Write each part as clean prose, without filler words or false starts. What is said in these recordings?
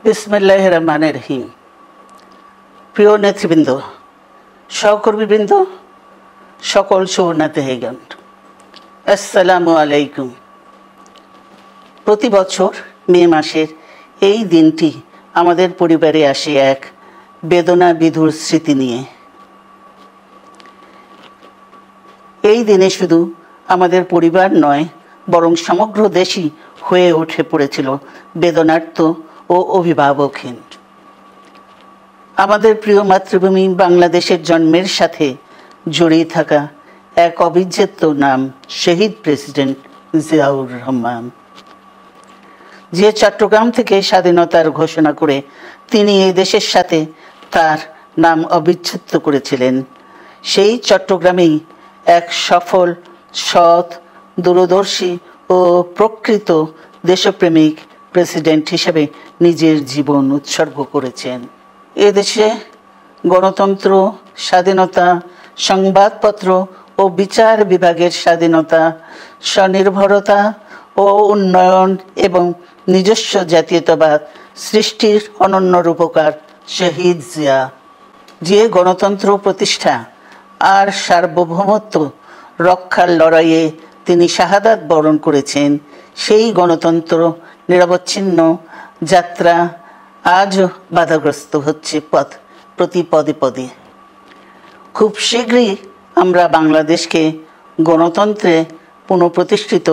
বিসমিল্লাহির রহমানির রহিম। প্রিয় নেতৃবৃন্দ, সহকর্মীবৃন্দ, সকল শরণার্থীগণ, আসসালামু আলাইকুম। প্রতি বছর মে মাসের এই দিনটি আমাদের পরিবারে আসে এক বেদনা বিধুর স্মৃতি নিয়ে। এই দিনে শুধু আমাদের পরিবার নয়, বরং সমগ্র দেশই হয়ে উঠে পড়েছিল বেদনার্ত ও অভিভাবকহীন। আমাদের প্রিয় মাতৃভূমি বাংলাদেশের জন্মের সাথে জড়িয়ে থাকা এক অবিচ্ছেদ্য নাম শহীদ প্রেসিডেন্ট জিয়াউর রহমান, যে চট্টগ্রাম থেকে স্বাধীনতার ঘোষণা করে তিনি এই দেশের সাথে তার নাম অবিচ্ছেদ্য করেছিলেন। সেই চট্টগ্রামেই এক সফল, সৎ, দূরদর্শী ও প্রকৃত দেশপ্রেমিক প্রেসিডেন্ট হিসেবে নিজের জীবন উৎসর্গ করেছেন। এদেশে গণতন্ত্র, স্বাধীনতা, সংবাদপত্র ও বিচার বিভাগের স্বাধীনতা, স্বনির্ভরতা ও উন্নয়ন এবং নিজস্ব জাতীয়তাবাদ সৃষ্টির অনন্য রূপকার শহীদ জিয়া, যে গণতন্ত্র প্রতিষ্ঠা আর সার্বভৌমত্ব রক্ষার লড়াইয়ে তিনি শাহাদাত বরণ করেছেন, সেই গণতন্ত্র নিরবচ্ছিন্ন যাত্রা আজও বাধাগ্রস্ত হচ্ছে প্রতি পদে পদে। খুব শীঘ্রই আমরা বাংলাদেশকে গণতন্ত্রে পুনঃপ্রতিষ্ঠিত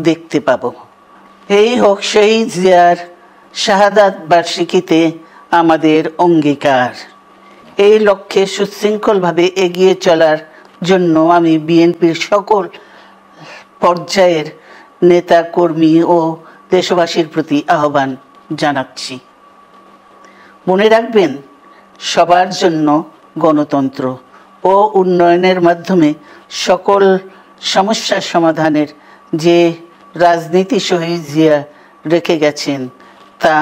দেখতে পাব। এই হোক শহীদ জিয়ার শাহাদাত বার্ষিকীতে আমাদের অঙ্গীকার। এই লক্ষ্যে সুশৃঙ্খলভাবে এগিয়ে চলার জন্য আমি বিএনপির সকল পর্যায়ের নেতা কর্মী ও দেশবাসীর প্রতি আহ্বান জানাচ্ছি। মনে রাখবেন, সবার জন্য গণতন্ত্র ও উন্নয়নের মাধ্যমে সকল সমস্যার সমাধানের যে রাজনীতি শহীদ জিয়া রেখে গেছেন, তা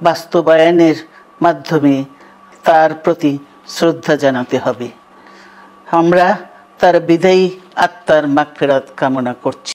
বাস্তবায়নের মাধ্যমে তার প্রতি শ্রদ্ধা জানাতে হবে। আমরা তার বিদায়ী আত্মার মাগফিরাত কামনা করছি।